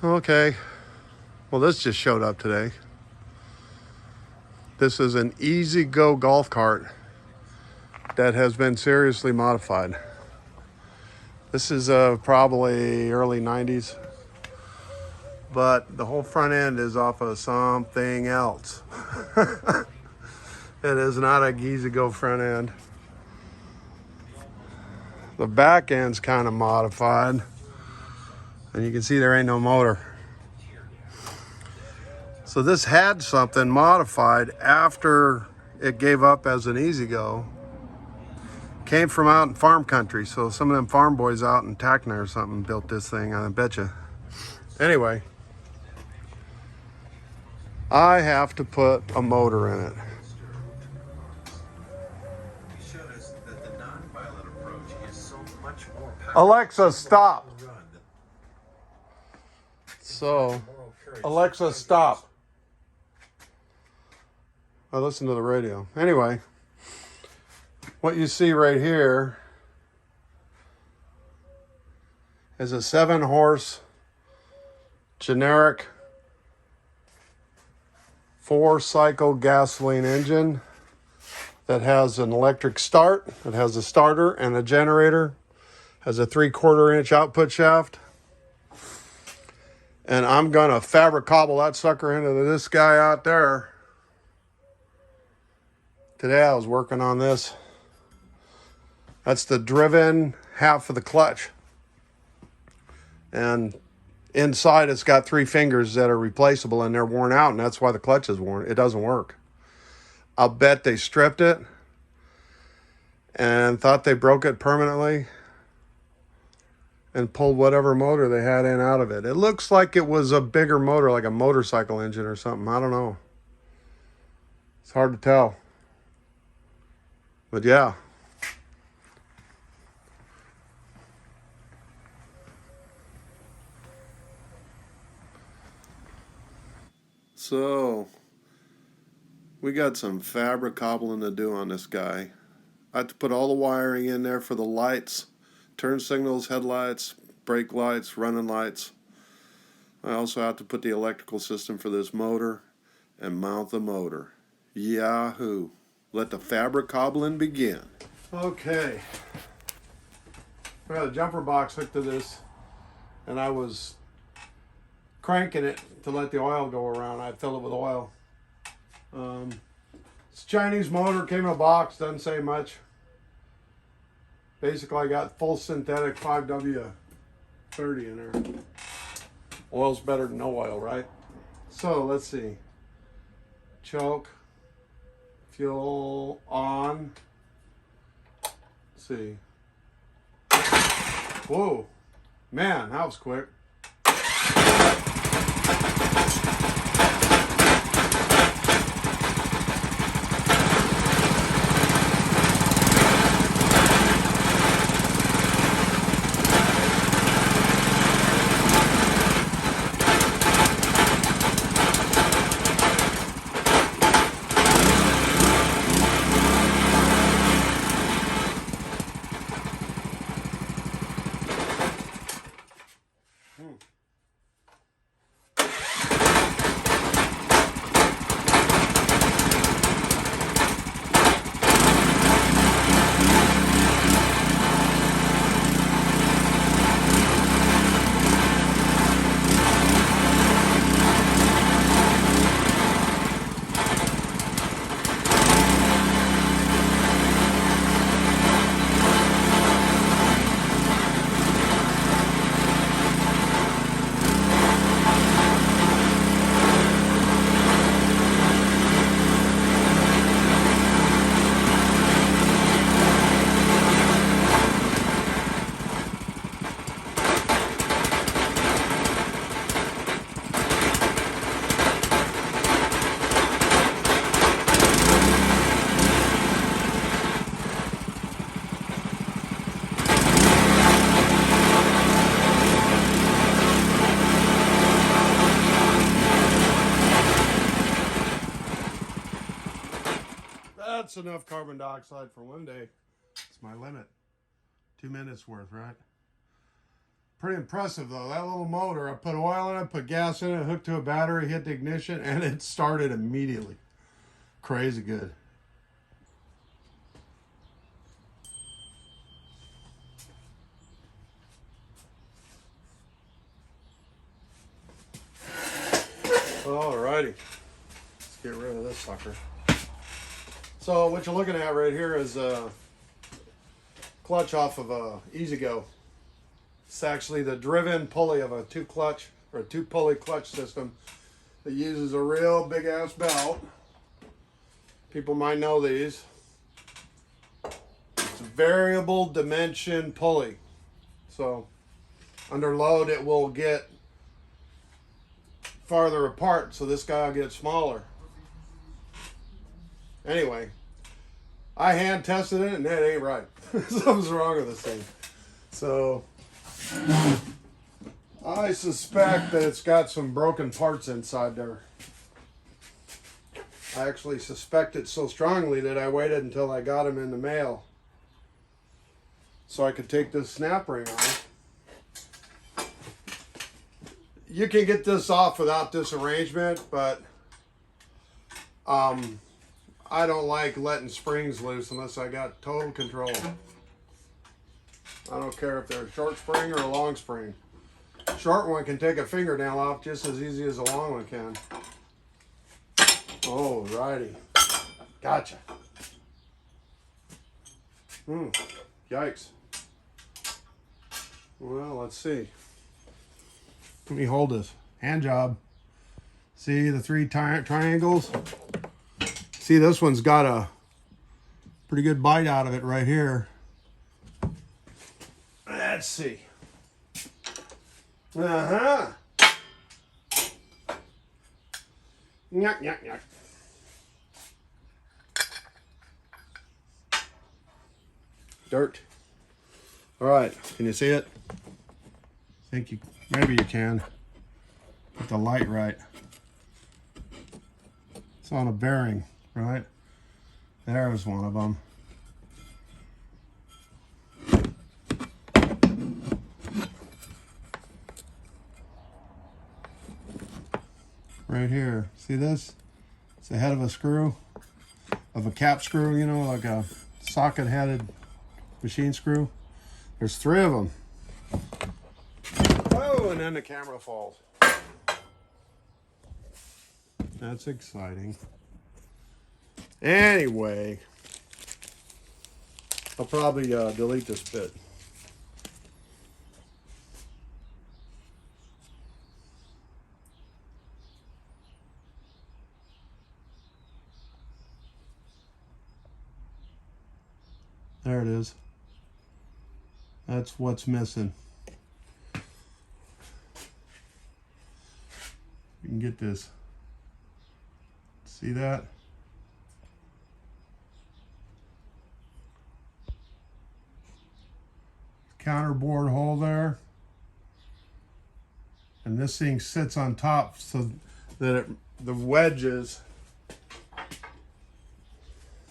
Okay, well this just showed up today. This is an EZGO Golf Cart that has been seriously modified. This is probably early 90s, but the whole front end is off of something else. It is not a EZGO front end. The back end's kind of modified, and you can see there ain't no motor. So this had something modified after it gave up as an EZGO. Came from out in farm country, so some of them farm boys out in Tacna or something built this thing, I bet you. Anyway, I have to put a motor in it. Alexa, stop. So, Alexa, stop. I listen to the radio. Anyway, what you see right here is a 7-horse generic 4-cycle gasoline engine that has an electric start. It has a starter and a generator. Has a 3/4 inch output shaft. And I'm gonna fabricobble that sucker into this guy out there. Today I was working on this. That's the driven half of the clutch. And inside it's got 3 fingers that are replaceable and they're worn out, and that's why the clutch is worn. It doesn't work. I'll bet they stripped it and thought they broke it permanently and pulled whatever motor they had in out of it. It looks like it was a bigger motor, like a motorcycle engine or something. I don't know. It's hard to tell. But yeah. So, we got some fabricobbling to do on this guy. I have to put all the wiring in there for the lights, turn signals, headlights, brake lights, running lights. I also have to put the electrical system for this motor and mount the motor. Yahoo! Let the fabricobbling begin. Okay. I got a jumper box hooked to this, and I was cranking it to let the oil go around. I filled it with oil. It's a Chinese motor, came in a box, doesn't say much. Basically, I got full synthetic 5W30 in there. Oil's better than no oil, right? So, let's see. Choke. Fuel on. Let's see. Whoa. Man, that was quick. That's enough carbon dioxide for one day. It's my limit. 2 minutes worth, right? Pretty impressive though. That little motor, I put oil in it, put gas in it, hooked to a battery, hit the ignition, and it started immediately. Crazy good. Alrighty, let's get rid of this sucker. So what you're looking at right here is a clutch off of a EZGO. It's actually the driven pulley of a two pulley clutch system that uses a real big ass belt. People might know these. It's a variable dimension pulley. So under load it will get farther apart, so this guy will get smaller. Anyway, I hand tested it and that ain't right. Something's wrong with this thing. So I suspect that it's got some broken parts inside there. I actually suspect it so strongly that I waited until I got them in the mail so I could take this snap ring off. You can get this off without this arrangement, but I don't like letting springs loose unless I got total control. I don't care if they're a short spring or a long spring. Short one can take a fingernail off just as easy as a long one can. Alrighty. Gotcha. Yikes. Well, let's see. Let me hold this. Hand job. See the three triangles? See, this one's got a pretty good bite out of it right here. Let's see. Yuck, yuck, yuck. Dirt. All right, can you see it? Maybe you can. Put the light right. It's on a bearing, right? There's one of them. Right here. See this? It's the head of a screw, of a cap screw, you know, like a socket-headed machine screw. There's 3 of them. Oh, and then the camera falls. That's exciting. Anyway, I'll probably delete this bit. There it is. That's what's missing. You can get this. See that? Counterboard hole there. And this thing sits on top so that the wedges,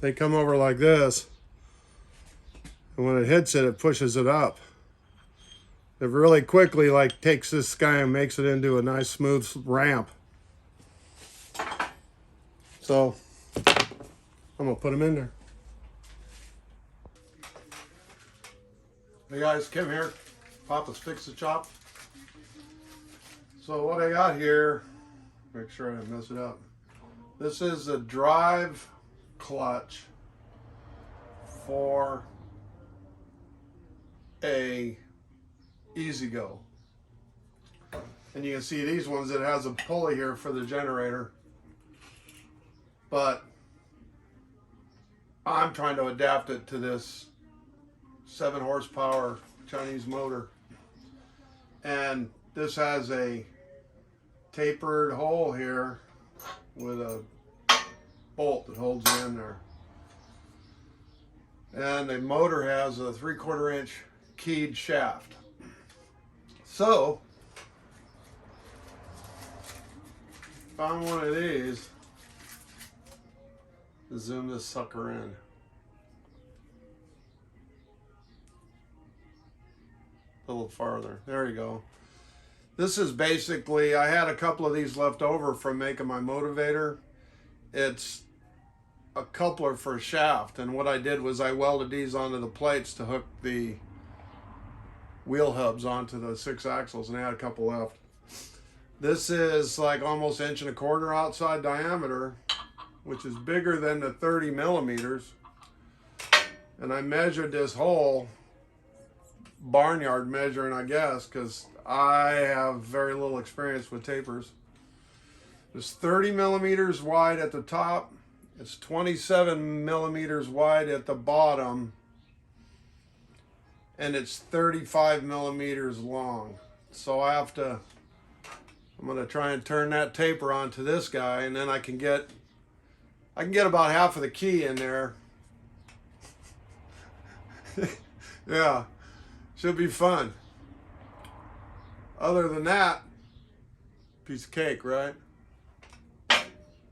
they come over like this. And when it hits it, it pushes it up. It really quickly takes this guy and makes it into a nice smooth ramp. So I'm gonna put them in there. Hey guys, Kim here. Papa's Fix the Chop. So what I got here, make sure I didn't mess it up. This is a drive clutch for a EZGO. And you can see these ones, it has a pulley here for the generator. But I'm trying to adapt it to this 7 horsepower Chinese motor. And this has a tapered hole here with a bolt that holds it in there. And the motor has a 3/4 inch keyed shaft. So, found one of these to zoom this sucker in. a little farther. There you go. This is basically, I had a couple of these left over from making my motivator. It's a coupler for a shaft, and what I did was I welded these onto the plates to hook the wheel hubs onto the 6 axles, and I had a couple left. This is like almost 1.25 inches outside diameter, which is bigger than the 30 millimeters. And I measured this hole, barnyard measuring, I guess, because I have very little experience with tapers. It's 30 millimeters wide at the top. It's 27 millimeters wide at the bottom. And it's 35 millimeters long. So I'm going to try and turn that taper onto this guy, and then I can get about half of the key in there. Yeah, should be fun. Other than that, piece of cake, right?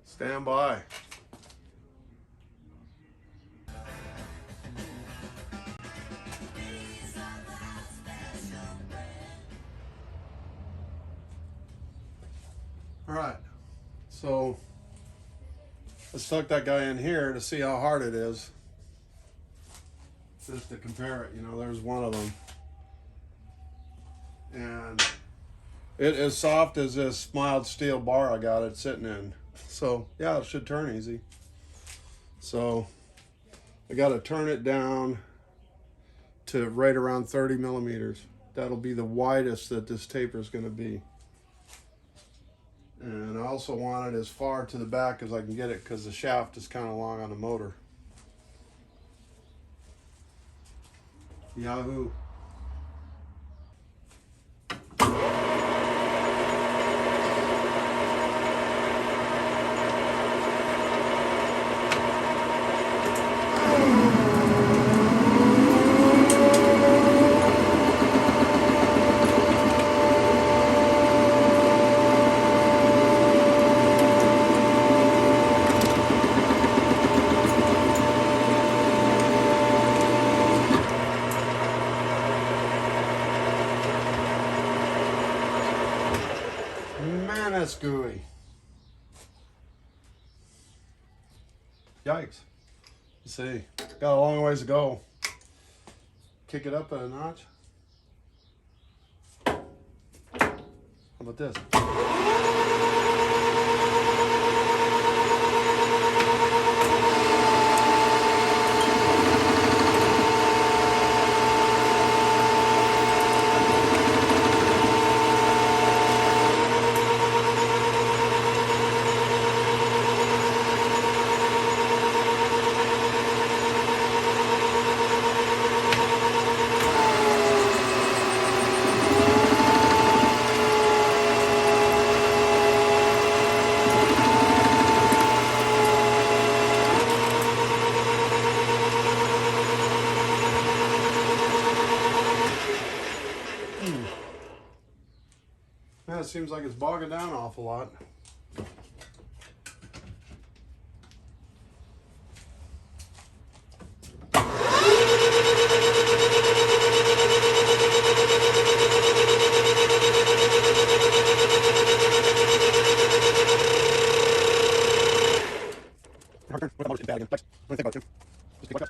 Stand by. All right, so let's tuck that guy in here to see how hard it is. Just to compare it, you know, there's one of them. And it is soft as this mild steel bar I got it sitting in. So yeah, it should turn easy. So I got to turn it down to right around 30 millimeters. That'll be the widest that this taper is going to be. And I also want it as far to the back as I can get it, because the shaft is kind of long on the motor. Yahoo! Man, that's gooey. Yikes. Let's see. Got a long ways to go. Kick it up a notch. How about this? Yeah, it seems like it's bogging down an awful lot. What motor's bad again? Thanks. What do you think about it, Tim? Just take a look up.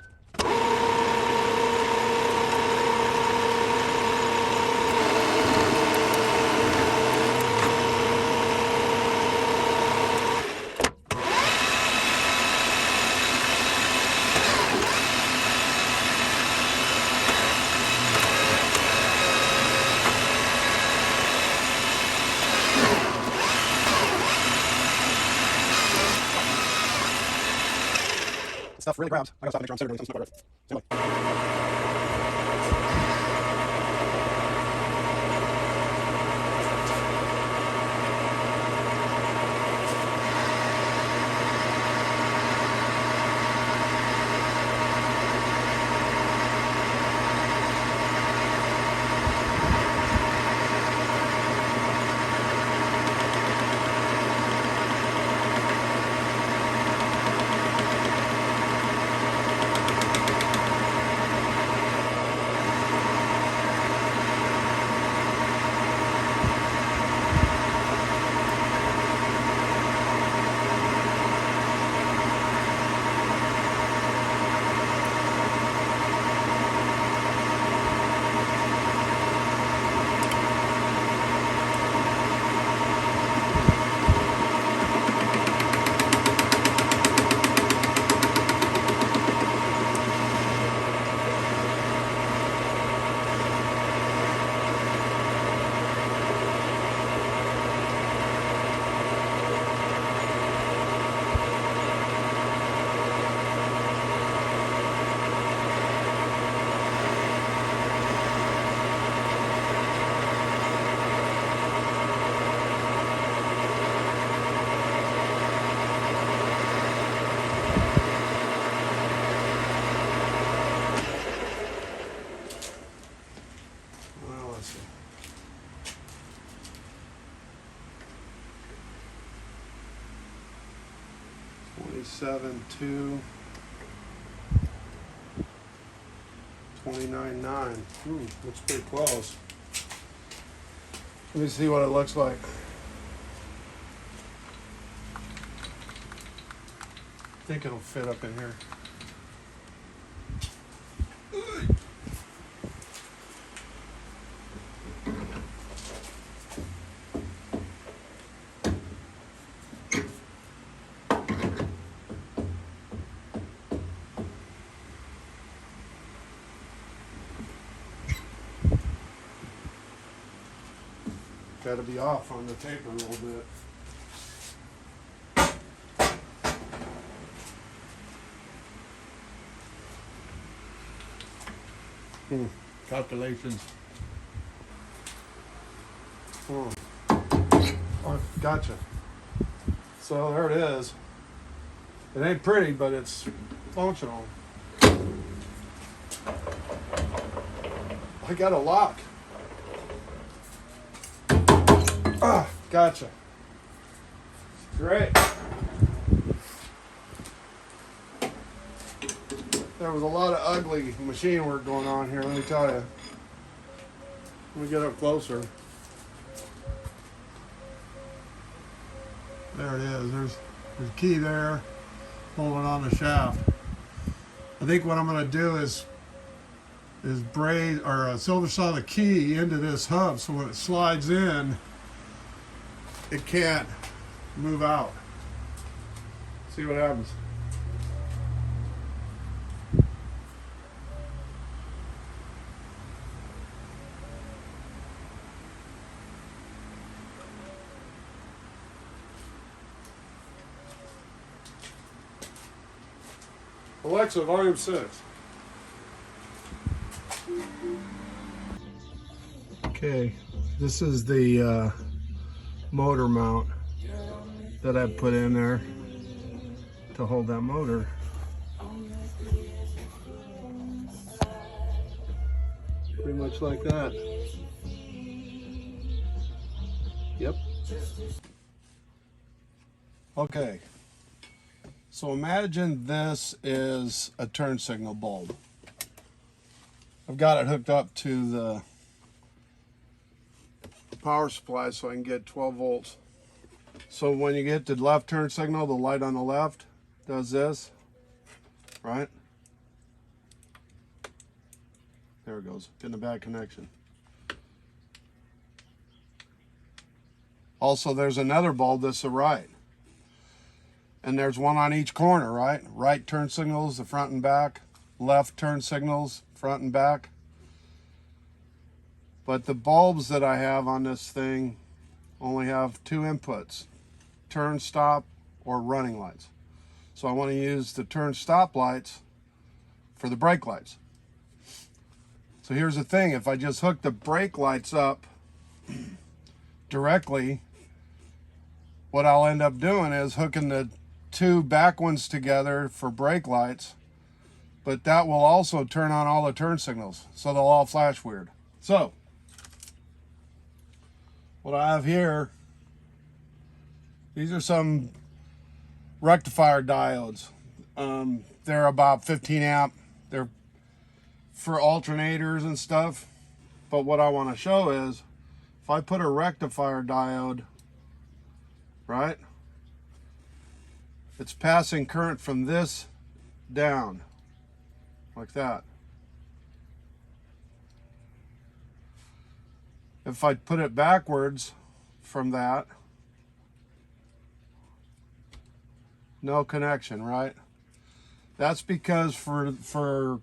Stuff really grabs. I gotta stop and make sure I'm centered doing something about it. 27.2, 29.9. Looks pretty close. Let me see what it looks like. I think it'll fit up in here. Got to be off on the taper a little bit. Calculations. Oh, gotcha. So there it is. It ain't pretty, but it's functional. I got a lock. Ah, gotcha. Great. There was a lot of ugly machine work going on here, let me tell you. Let me get up closer. There it is. There's a key there holding on the shaft. I think what I'm going to do is braid or silver saw the key into this hub so when it slides in, it can't move out. See what happens. Alexa, volume 6. Okay, this is the motor mount that I put in there to hold that motor. Pretty much like that. Yep. Okay. So imagine this is a turn signal bulb. I've got it hooked up to the power supply so I can get 12 volts. So when you get the left turn signal, the light on the left does this, right? There it goes, getting a bad connection. Also, there's another bulb that's the right. And there's one on each corner, right? Right turn signals, the front and back. Left turn signals, front and back. But the bulbs that I have on this thing only have 2 inputs. Turn, stop, or running lights. So I want to use the turn stop lights for the brake lights. So here's the thing, if I just hook the brake lights up directly, what I'll end up doing is hooking the 2 back ones together for brake lights, but that will also turn on all the turn signals, so they'll all flash weird. So what I have here, these are some rectifier diodes. They're about 15 amp. They're for alternators and stuff. But what I want to show is if I put a rectifier diode, right? It's passing current from this down, like that. If I put it backwards from that, no connection, right? That's because for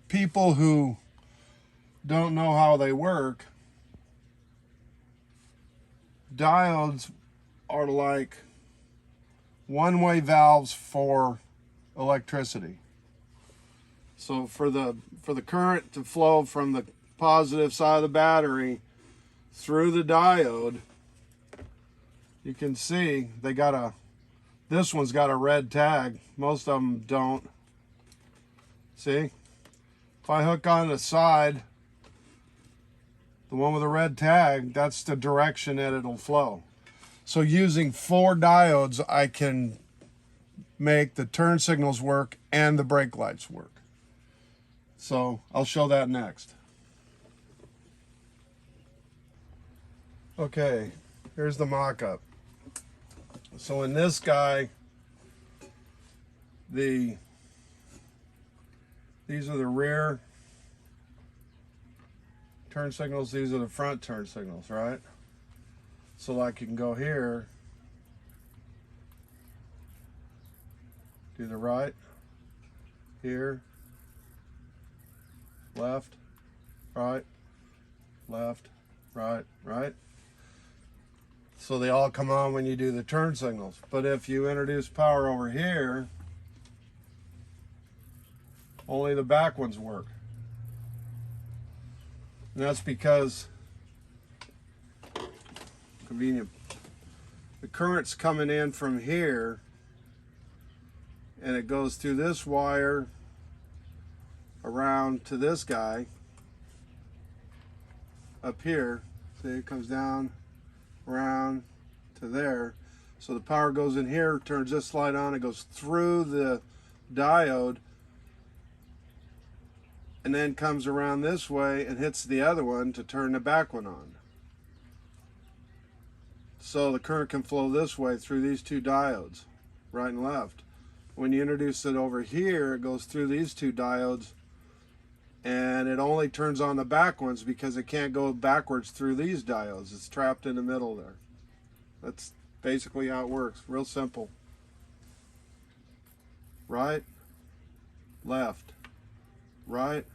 people who don't know how they work, diodes are like one-way valves for electricity. So for the current to flow from the positive side of the battery through the diode, you can see they got this one's got a red tag. Most of them don't. See? If I hook on the side, the one with the red tag, that's the direction that it'll flow. So using 4 diodes, I can make the turn signals work and the brake lights work. So I'll show that next. Okay, here's the mock-up. So in this guy, these are the rear turn signals, these are the front turn signals, right? So like you can go here, do the right, here, left, right, left, right, right. So they all come on when you do the turn signals. But if you introduce power over here, only the back ones work. And that's because, convenient, the current's coming in from here and it goes through this wire around to this guy up here. See, it comes down around to there. So the power goes in here, turns this light on, it goes through the diode and then comes around this way and hits the other one to turn the back one on. So the current can flow this way through these two diodes, right and left. When you introduce it over here, it goes through these two diodes and it only turns on the back ones because it can't go backwards through these diodes. It's trapped in the middle there. That's basically how it works. Real simple. Right, left, right,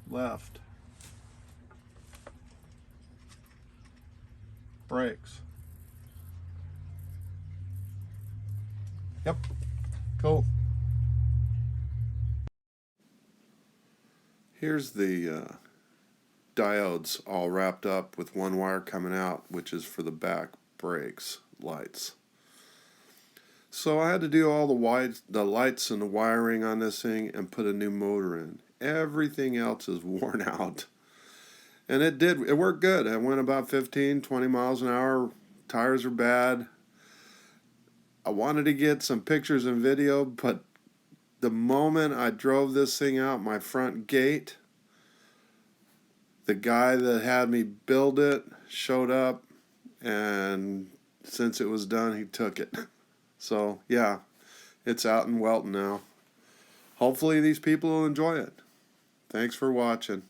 left. Brakes. Yep. Cool. Here's the diodes all wrapped up with one wire coming out, which is for the back brakes lights. So I had to do all the lights and the wiring on this thing and put a new motor in. Everything else is worn out. And it worked good. I went about 15, 20 miles an hour. Tires are bad. I wanted to get some pictures and video, but the moment I drove this thing out my front gate, the guy that had me build it showed up, and since it was done, he took it. So yeah, it's out in Welton now. Hopefully these people will enjoy it. Thanks for watching.